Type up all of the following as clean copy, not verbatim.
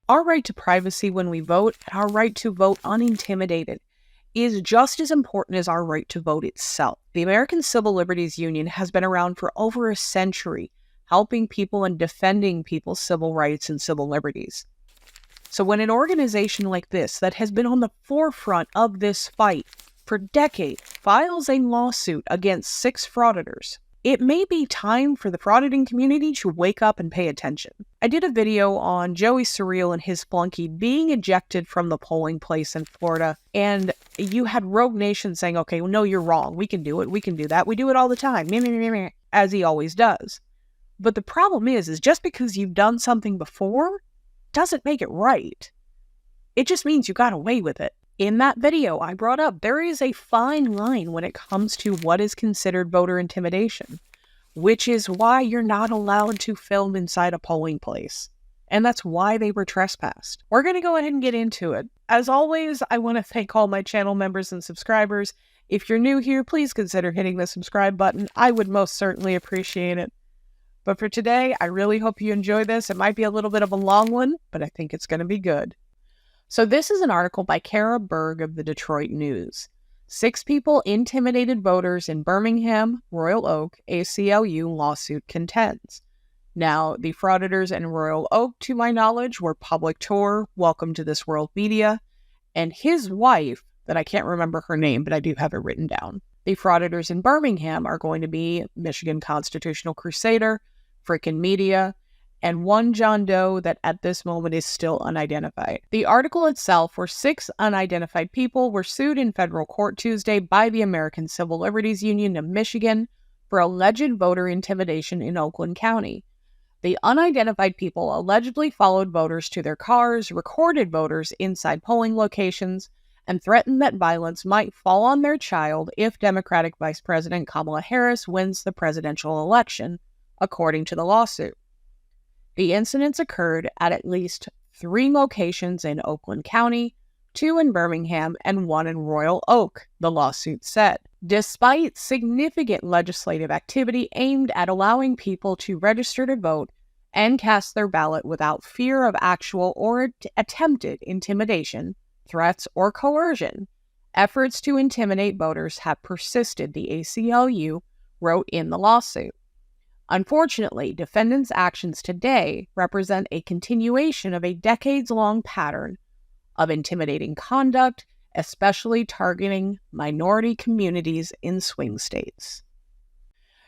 Our right to privacy when we vote and our right to vote unintimidated is just as important as our right to vote itself. The American Civil Liberties Union has been around for over a century, helping people and defending people's civil rights and civil liberties. So when an organization like this, that has been on the forefront of this fight for decades, files a lawsuit against 6 frauditors, it may be time for the frauditing community to wake up and pay attention. I did a video on Joey Surreal and his flunky being ejected from the polling place in Florida, and you had Rogue Nation saying, okay, well, no, you're wrong. We can do it. We can do that. We do it all the time, as he always does. But the problem is just because you've done something before doesn't make it right. It just means you got away with it. In that video I brought up, there is a fine line when it comes to what is considered voter intimidation, which is why you're not allowed to film inside a polling place. And that's why they were trespassed. We're going to go ahead and get into it. As always, I want to thank all my channel members and subscribers. If you're new here, please consider hitting the subscribe button. I would most certainly appreciate it. But for today, I really hope you enjoy this. It might be a little bit of a long one, but I think it's going to be good. So this is an article by Kara Berg of the Detroit News. 6 people intimidated voters in Birmingham, Royal Oak, ACLU lawsuit contends. Now, the frauditors in Royal Oak, to my knowledge, were Public Tour, Welcome to This World Media, and his wife, that I can't remember her name, but I do have it written down. The frauditors in Birmingham are going to be Michigan Constitutional Crusader, Frickin' Media, and one John Doe that at this moment is still unidentified. The article itself, where 6 unidentified people were sued in federal court Tuesday by the American Civil Liberties Union of Michigan for alleged voter intimidation in Oakland County. The unidentified people allegedly followed voters to their cars, recorded voters inside polling locations, and threatened that violence might fall on their child if Democratic Vice President Kamala Harris wins the presidential election, according to the lawsuit. The incidents occurred at least 3 locations in Oakland County, 2 in Birmingham, and 1 in Royal Oak, the lawsuit said. Despite significant legislative activity aimed at allowing people to register to vote and cast their ballot without fear of actual or attempted intimidation, threats, or coercion, efforts to intimidate voters have persisted, the ACLU wrote in the lawsuit. Unfortunately, defendants' actions today represent a continuation of a decades-long pattern of intimidating conduct, especially targeting minority communities in swing states.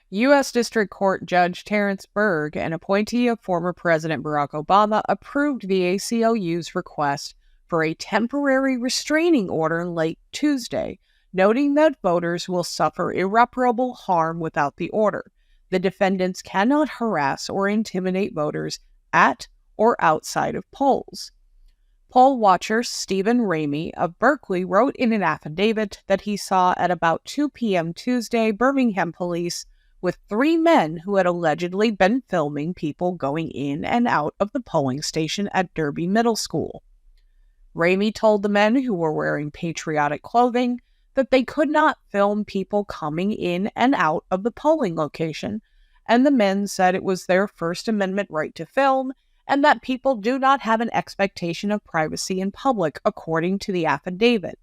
U.S. District Court Judge Terrence Berg, an appointee of former President Barack Obama, approved the ACLU's request for a temporary restraining order late Tuesday, noting that voters will suffer irreparable harm without the order. The defendants cannot harass or intimidate voters at or outside of polls. Poll watcher Stephen Ramey of Berkeley wrote in an affidavit that he saw at about 2 p.m. Tuesday Birmingham police with 3 men who had allegedly been filming people going in and out of the polling station at Derby Middle School. Ramey told the men, who were wearing patriotic clothing, that they could not film people coming in and out of the polling location, and the men said it was their First Amendment right to film, and that people do not have an expectation of privacy in public, according to the affidavit.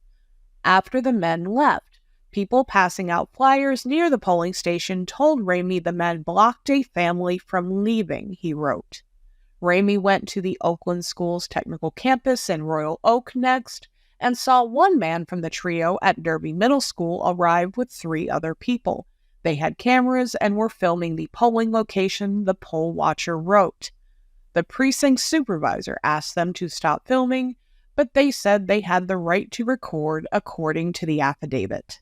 After the men left, people passing out flyers near the polling station told Ramey the men blocked a family from leaving, he wrote. Ramey went to the Oakland School's technical campus in Royal Oak next, and saw 1 man from the trio at Derby Middle School arrive with 3 other people. They had cameras and were filming the polling location, the poll watcher wrote. The precinct supervisor asked them to stop filming, but they said they had the right to record, according to the affidavit.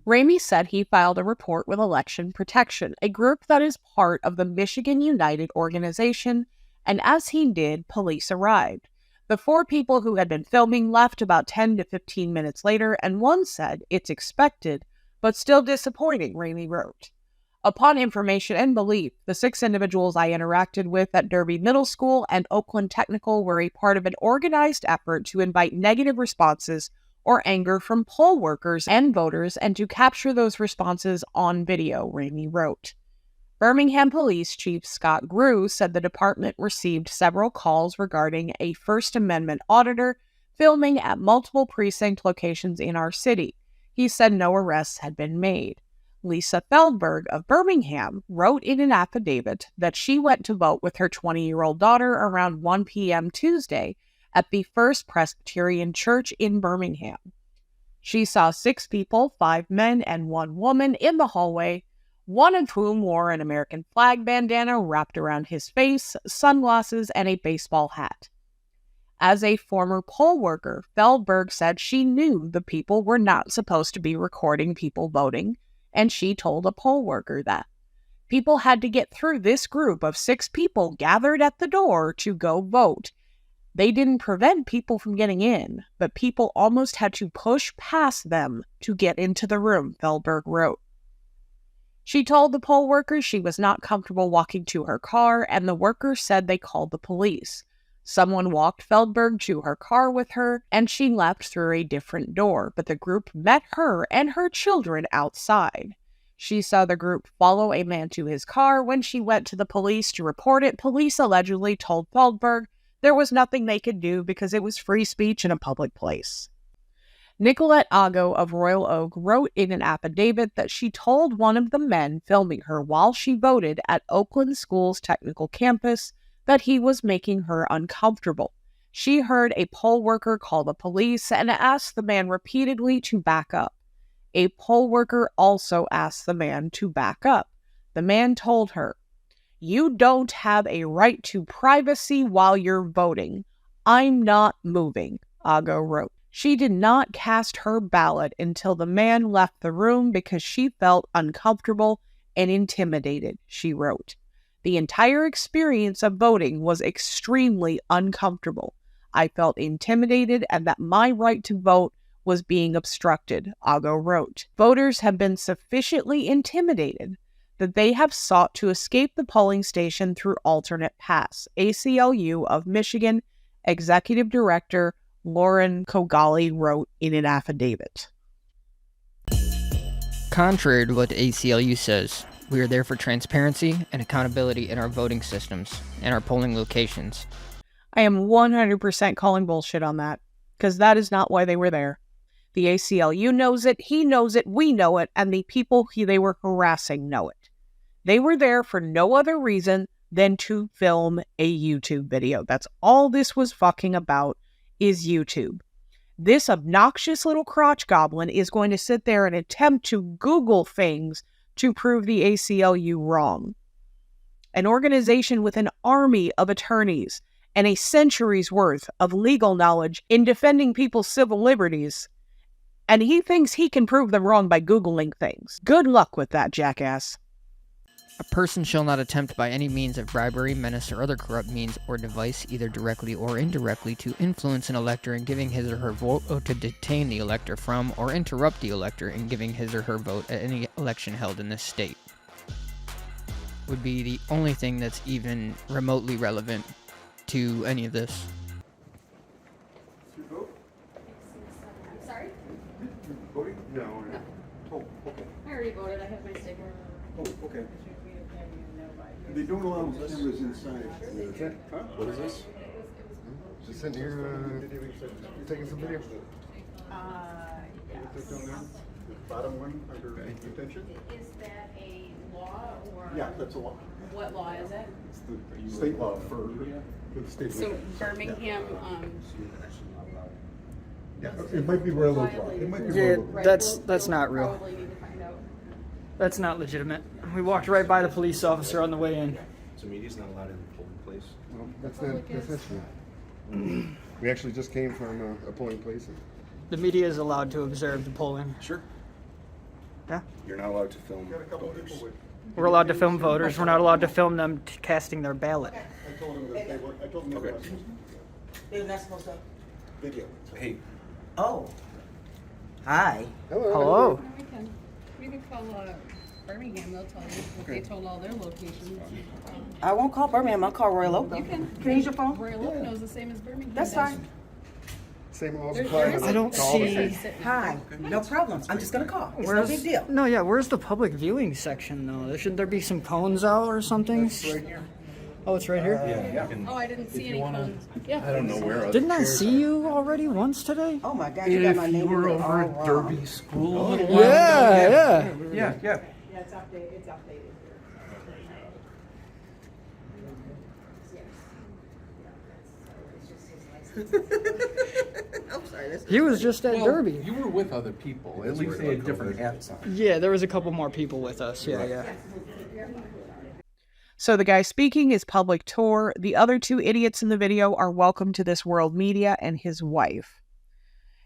Ramey said he filed a report with Election Protection, a group that is part of the Michigan United organization, and as he did, police arrived. The 4 people who had been filming left about 10 to 15 minutes later, and one said, "It's expected, but still disappointing," Ramey wrote. Upon information and belief, the 6 individuals I interacted with at Derby Middle School and Oakland Technical were a part of an organized effort to invite negative responses or anger from poll workers and voters and to capture those responses on video, Ramey wrote. Birmingham Police Chief Scott Grew said the department received several calls regarding a First Amendment auditor filming at multiple precinct locations in our city. He said no arrests had been made. Lisa Feldberg of Birmingham wrote in an affidavit that she went to vote with her 20-year-old daughter around 1 p.m. Tuesday at the First Presbyterian Church in Birmingham. She saw 6 people, 5 men and 1 woman, in the hallway, one of whom wore an American flag bandana wrapped around his face, sunglasses, and a baseball hat. As a former poll worker, Feldberg said she knew the people were not supposed to be recording people voting, and she told a poll worker that people had to get through this group of 6 people gathered at the door to go vote. They didn't prevent people from getting in, but people almost had to push past them to get into the room, Feldberg wrote. She told the poll workers she was not comfortable walking to her car, and the workers said they called the police. Someone walked Feldberg to her car with her, and she left through a different door, but the group met her and her children outside. She saw the group follow a man to his car. When she went to the police to report it, police allegedly told Feldberg there was nothing they could do because it was free speech in a public place. Nicolette Ago of Royal Oak wrote in an affidavit that she told one of the men filming her while she voted at Oakland School's technical campus that he was making her uncomfortable. She heard a poll worker call the police and asked the man repeatedly to back up. A poll worker also asked the man to back up. The man told her, "You don't have a right to privacy while you're voting. I'm not moving," Ago wrote. She did not cast her ballot until the man left the room because she felt uncomfortable and intimidated, she wrote. The entire experience of voting was extremely uncomfortable. I felt intimidated and that my right to vote was being obstructed, Ago wrote. Voters have been sufficiently intimidated that they have sought to escape the polling station through alternate paths, ACLU of Michigan Executive Director Lauren Kogali wrote in an affidavit. Contrary to what the ACLU says, we are there for transparency and accountability in our voting systems and our polling locations. I am 100% calling bullshit on that, because that is not why they were there. The ACLU knows it, he knows it, we know it, and the people they were harassing know it. They were there for no other reason than to film a YouTube video. That's all this was fucking about, is YouTube. This obnoxious little crotch goblin is going to sit there and attempt to Google things to prove the ACLU wrong. An organization with an army of attorneys and a century's worth of legal knowledge in defending people's civil liberties, and he thinks he can prove them wrong by Googling things. Good luck with that, jackass. A person shall not attempt by any means of bribery, menace, or other corrupt means or device, either directly or indirectly, to influence an elector in giving his or her vote, or to detain the elector from, or interrupt the elector in giving his or her vote at any election held in this state. Would be the only thing that's even remotely relevant to any of this. I'm sorry? Voting? No. Oh, okay. I already voted. I have my sticker. Oh, okay. They don't allow cameras inside. Huh? What is this? Just sitting here taking some video. Yes. Down there, the bottom one under detention? Is that a law or? Yeah, that's a law. What law is it? It's the state law for the state. So Birmingham, Yeah, it might be railroad law. It might be Yeah, railroad law. that's not real. probably need to find out. That's not legitimate. We walked right by the police officer on the way in. So media's not allowed in the polling place? Well, that's not true. We actually just came from a polling place. The media is allowed to observe the polling. Sure. Yeah. You're not allowed to film Got a couple voters. people with. We're allowed to film voters. We're not allowed to film them casting their ballot. I told them that they were. I told them they were. Okay. They're not supposed to. Video. Hey, Oh. Hi. Hello. We can call Birmingham. They'll tell you. They told all their locations. I won't call Birmingham. I'll call Royal Oak. You can. Can I use your phone? Royal Oak knows the same as Birmingham. That's does. fine. Same old There supply. is I don't a- there is see- a sit- Hi. No problem. I'm just gonna call. It's no big deal. No, yeah, where's the public viewing section though? Shouldn't there be some cones out or something? Right here. Oh, it's right here? Oh, I didn't see any cones. Yeah. I don't know where. Didn't I see you already once today? Oh my God, you got my name all wrong. School a little Yeah, yeah. Yeah, yeah. Yeah, it's updated. It's updated. I'm sorry. This He was just at Derby. You were with other people. At least they had different hats on. Yeah, there was a couple more people with us. Yeah, yeah. So the guy speaking is Public Tour. The other two idiots in the video are Welcome to This World Media and his wife.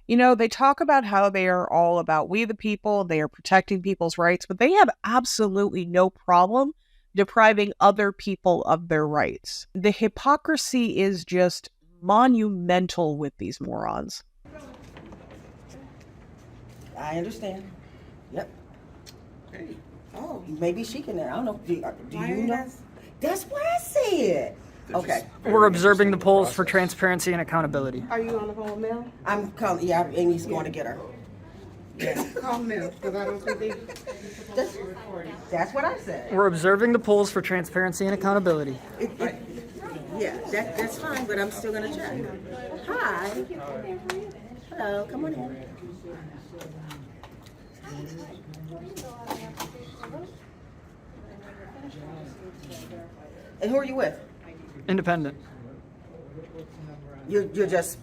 You know, they talk about how they are all about we the people, they are protecting people's rights, but they have absolutely no problem depriving other people of their rights. The hypocrisy is just monumental with these morons. I understand. Yep. Hey. Oh, maybe she can. I don't know. Do Why you you know? guys- That's what I said. Okay. We're observing the polls for transparency and accountability. Are you on the phone with Mel? I'm calling. Yeah, Amy's going to get her. Call Mel, because I don't think they. That's what I said. We're observing the polls for transparency and accountability. Yeah, that's fine, but I'm still gonna check. Hi. Hello. Come on in. And who are you with? Independent. You're just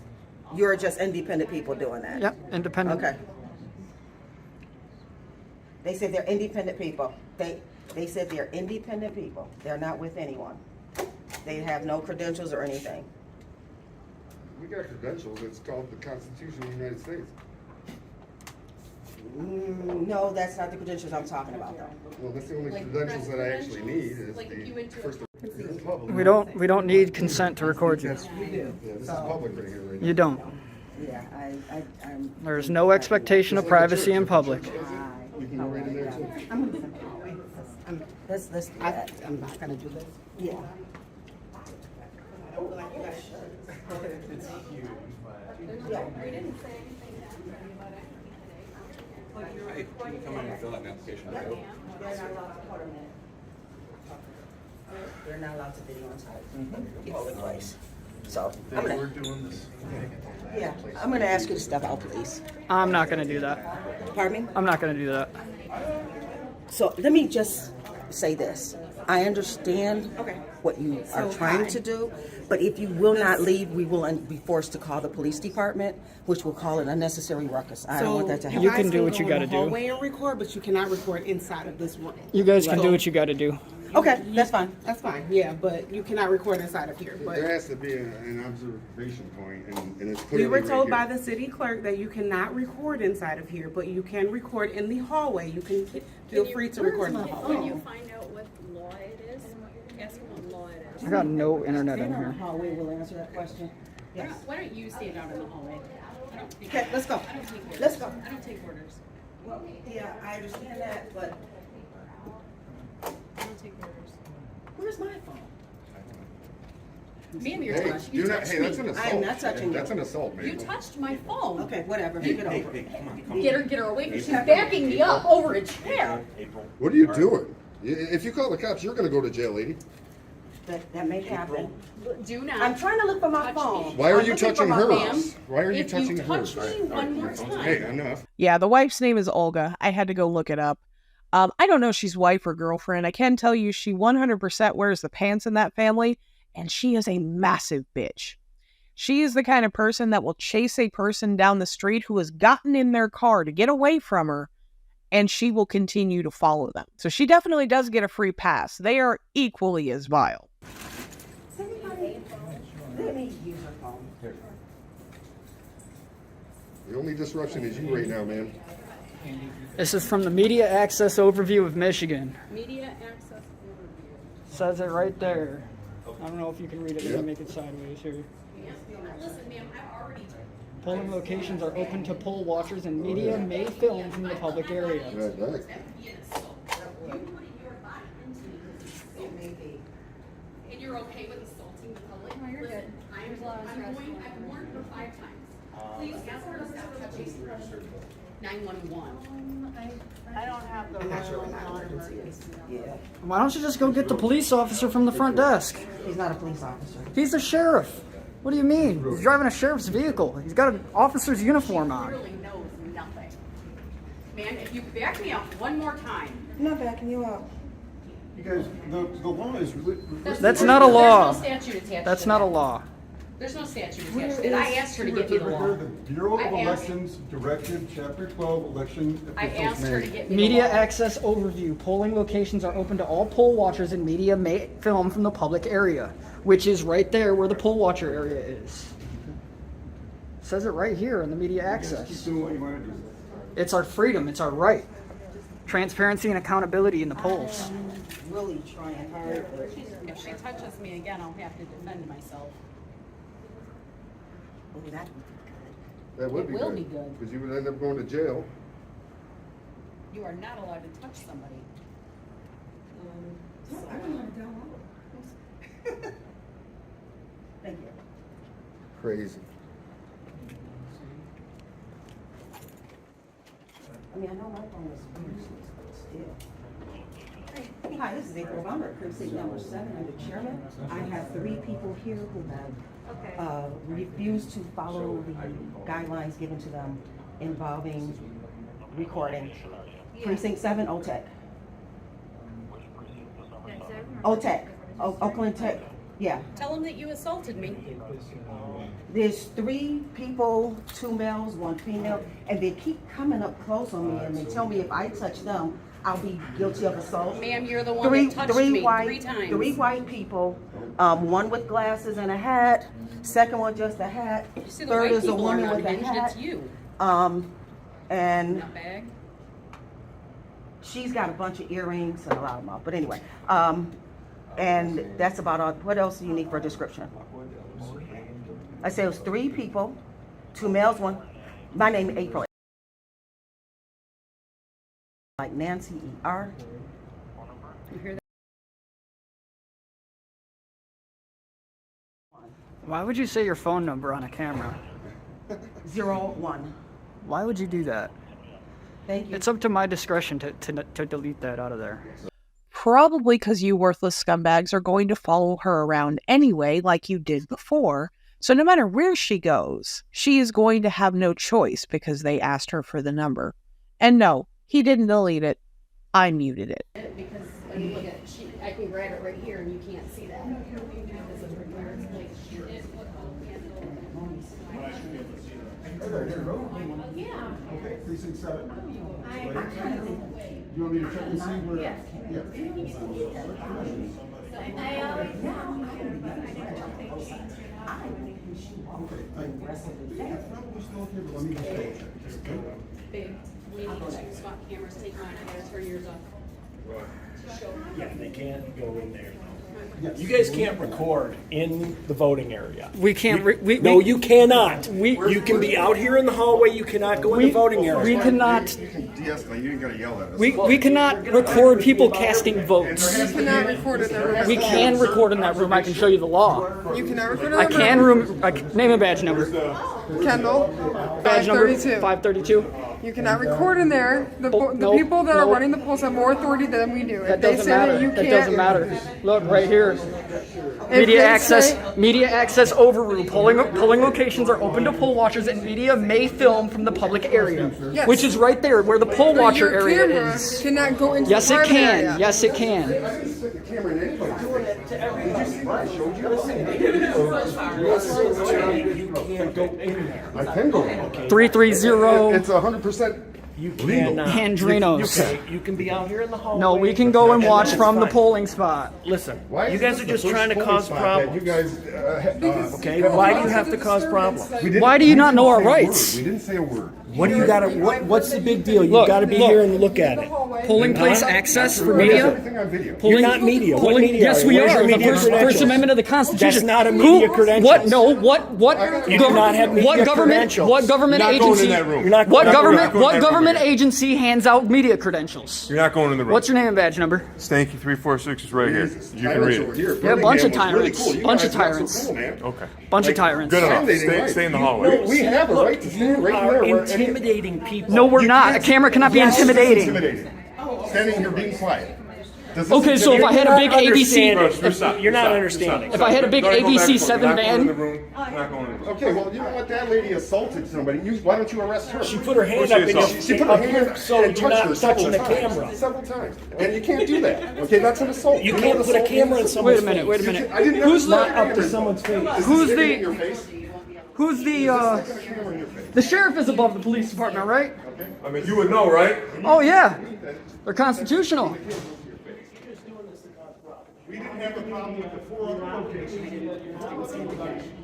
independent people doing that. Yep, independent. Okay. They said they're independent people. They said they're independent people. They're not with anyone. They have no credentials or anything. We got credentials. It's called the Constitution of the United States. No, that's not the credentials I'm talking about, though. Well, that's the only credentials that I actually need is Like if you the went to a- first. This is public. We don't need consent to record you. You do. Yeah, this is public right here, right now. You don't. Yeah, I'm. There's no expectation of privacy in public. You can go right in there too. Let's do that. I'm not gonna do this. Yeah. Hey, you can come in and fill out an application. They're not allowed to video on site. Public place. So I'm We're gonna, doing this. yeah, I'm gonna ask you to step out, please. I'm not gonna do that. Pardon me? I'm not gonna do that. So let me just say this. I understand what you are So, trying hi. to do, but if you will not leave, we will be forced to call the police department, which will call an unnecessary ruckus. I don't want that to happen. You guys can do what you go gotta in the do. hallway and record, but you cannot record inside of this room. You guys can do what you gotta do. Okay, that's fine. That's fine, yeah, but you cannot record inside of here. There But has to be an observation point, and it's we clearly were right told by here. the city clerk that you cannot record inside of here, but you can record in the hallway. You can feel free to record in the When hallway. you find out what law it is, ask them what law it is. I got no internet in Stand on here. the hallway, we'll answer that question. Yes. Why don't you stand out in the hallway? I don't think- Okay, let's go. I don't take orders. Let's go. I don't take orders. Well, yeah, I understand that, but I don't take orders. where's my phone? Ma'am, you're Hey, touched. You do not, touched hey, that's an me. assault. I'm not touching you. That's an assault, man. You touched my phone. Okay, whatever, give it over. Get her away. She's backing me up over a chair. What are you doing? If you call the cops, you're gonna go to jail, lady. That may happen. Do not. I'm trying to look for my Touch phone. me. Why are I'm you looking for touching my hers? Ma'am, Why are you if touching you hers? touch me one more time. Hey, enough. Yeah, the wife's name is Olga. I had to go look it up. I don't know if she's wife or girlfriend. I can tell you she 100% wears the pants in that family, and she is a massive bitch. She is the kind of person that will chase a person down the street who has gotten in their car to get away from her, and she will continue to follow them. So she definitely does get a free pass. They are equally as vile. Let me use her phone. The only disruption is you right now, man. This is from the Media Access Overview of Michigan. Media access overview. Says it right there. I don't know if you can read it. Let me make it sideways here. Listen, ma'am, I've already. Polling locations are open to poll watchers and media may film from the public area. Right, right. And you're okay with assaulting the public? No, you're good. I've warned her 5 times. Please ask her to stop touching 911. I don't have the I'm not sure what non-emergency is. Yeah, Why don't you just go get the police officer from the front desk? he's not a police officer. He's the sheriff. What do you mean? He's driving a sheriff's vehicle. He's got an officer's uniform on. Really knows nothing. Ma'am, if you back me up one more time. I'm not backing you up. You guys, the law is. That's not a law. There's no statute attached That's to not a that. law. There's no statute attached to it. I asked her to get me the law. The Bureau of I asked- Elections Directive, Chapter 12, Election I Officials asked her to Manual. get me Media the law. access overview. Polling locations are open to all poll watchers, and media may film from the public area, which is right there where the poll watcher area is. Says it right here in the media Keep access. doing what you want to do. It's our freedom. It's our right. Transparency and accountability in the polls. Really trying hard, but If she touches me again, I'll have to defend myself. oh, that That would It be will good. be good. Because you would end up going to jail. You are not allowed to touch somebody. I don't know how to download. Thank you. Crazy. I mean, I know my phone is useless, but still. Hi, this is April Bummer, precinct number 7. I'm the chairman. I have 3 people here who have refused to follow the guidelines given to them involving recording. Precinct 7, OTEC. OTEC, Oakland Tech, yeah. Tell them that you assaulted me. There's 3 people, 2 males, 1 female, and they keep coming up close on me and they tell me if I touch them, I'll be guilty of assault. Ma'am, you're the one that touched me 3 times. 3 white people, 1 with glasses and a hat, second one just a hat, You see, the third white is a people are woman not with a hinged, hat. it's you. And Nutbag. she's got a bunch of earrings and a lot of mouth, but anyway, and that's about all. What else do you need for a description? I said it was 3 people, 2 males, 1. My name is April. Like Nancy E.R. You hear that? Why would you say your phone number on a camera? 01. Why would you do that? Thank you. It's up to my discretion to delete that out of there. Probably because you worthless scumbags are going to follow her around anyway, like you did before. So no matter where she goes, she is going to have no choice because they asked her for the number. And no, he didn't delete it. I muted it. Because when you look at it, I can grab it right here and you can't see that. Because of where it's like, yeah. Okay, precinct 7. You want me to check and see where? Yeah. Okay, probably still okay, but let me just double check. Okay? Babe, we need to swap cameras, take mine, I gotta turn yours off. Yeah, they can't go in there. Yes. You guys can't record in the voting area. We can't. No, you cannot. We- You can be out here in the hallway. You cannot go in the voting area. We cannot. You can de-escalate. You ain't gotta yell at us. We cannot record people casting votes. You cannot record in that room. We can record in that room. I can show you the law. You cannot record in I that can room. name a badge number. Kendall, Badge number 532. 532. You cannot record in there. The Nope, people that are nope. running the polls have more authority than we do. That If they doesn't say matter. that you That can't, doesn't matter. Look right here. If Media they access. say- Media access overrule. Polling locations are open to poll watchers, and media may film from the public area, Yes. which is right there where the poll but watcher your area camera is. cannot go into Yes, the it private can. area. Yes, it can. Stick a camera in any place. Did you see what I showed you? You can't go in there. I can go in. 330. It's 100%. You cannot. Andrinos. Okay, you can be out here in the hallway. No, we can go and watch that's from the fine. polling spot. Listen, Why you is guys this are the just first trying to polling cause spot that problems. You guys, Okay, why do you have to cause problems? we didn't- Why do you we not didn't know our say a word. rights? We didn't say a word. What do you gotta, what's the big deal? You Look, gotta be look. here and look at it. Polling place access for media. Everything on video. You're not media. What Polling, media yes, are we you? Where's are. your The media First credentials? Amendment of the Constitution. That's not a media Who, credentials. what? No. What? You do not have media what government? credentials. What government You're not going agency? in that room. You're not What going- government? going What in that room government again. agency hands out media credentials? You're not going in the room. What's your name and badge number? Stanky 346 is right here. You can read it. Yeah, a bunch of tyrants. Bunch of tyrants. Okay. Bunch of tyrants. Good enough. Stay, stay in the hallway. We have a right to stand right Are there. intimidating people. No, we're not. A camera cannot be intimidating. Standing here being quiet. Okay, so if I had a big ABC, You're not understanding. if I had a big ABC 7 van, Okay, well, you know what? That lady assaulted somebody. Why don't you arrest her? She put her hand up and She put her hand up so and you're touched her not several touching the times. camera. Several times. And you can't do that. Okay, that's an assault. You can't put a camera in someone's face. wait a minute. I didn't Who's Not the up to someone's face. who's in your the face? who's the sheriff is above the police department, right? I mean, you would know, right? Oh yeah, they're constitutional. We didn't have a problem with the 4 other locations.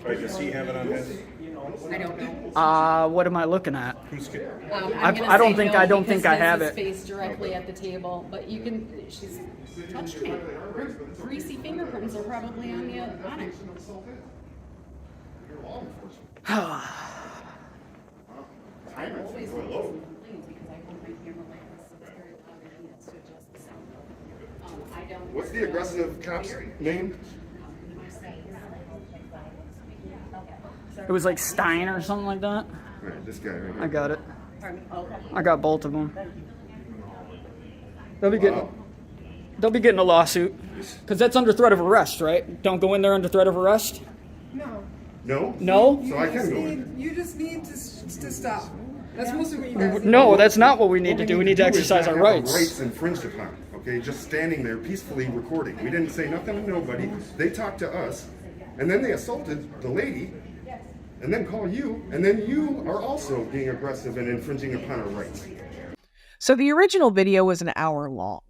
Right, does he have it on his? I don't know. What am I looking at? I'm gonna I don't say think- no I don't because think I his have is it. faced directly at the table, but you can. She's touched me. Her greasy fingerprints are probably on it. What's the aggressive cop's name? It was like Stein or something like that. Right, this guy right here. I got it. I got both of them. They'll be getting a lawsuit because that's under threat of arrest, right? Don't go in there under threat of arrest. No? No. So I can go in. You just need to stop. That's mostly what you guys need. No, that's not what we need to do. We need to exercise our rights. Rights infringed upon. Okay, just standing there peacefully recording. We didn't say nothing to nobody. They talked to us, and then they assaulted the lady, and then call you, and then you are also being aggressive and infringing upon our rights. So the original video was an hour long.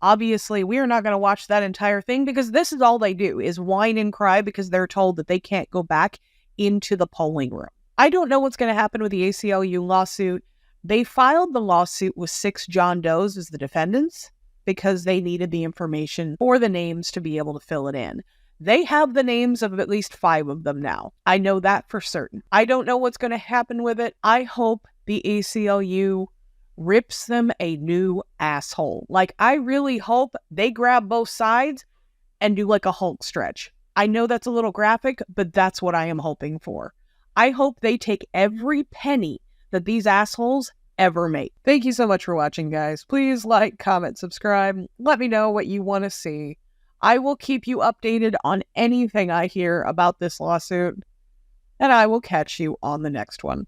Obviously, we are not going to watch that entire thing because this is all they do is whine and cry because they're told that they can't go back into the polling room. I don't know what's going to happen with the ACLU lawsuit. They filed the lawsuit with 6 John Does as the defendants because they needed the information for the names to be able to fill it in. They have the names of at least 5 of them now. I know that for certain. I don't know what's going to happen with it. I hope the ACLU rips them a new asshole. Like, I really hope they grab both sides and do like a Hulk stretch. I know that's a little graphic, but that's what I am hoping for. I hope they take every penny that these assholes ever make. Thank you so much for watching, guys. Please like, comment, subscribe. Let me know what you want to see. I will keep you updated on anything I hear about this lawsuit, and I will catch you on the next one.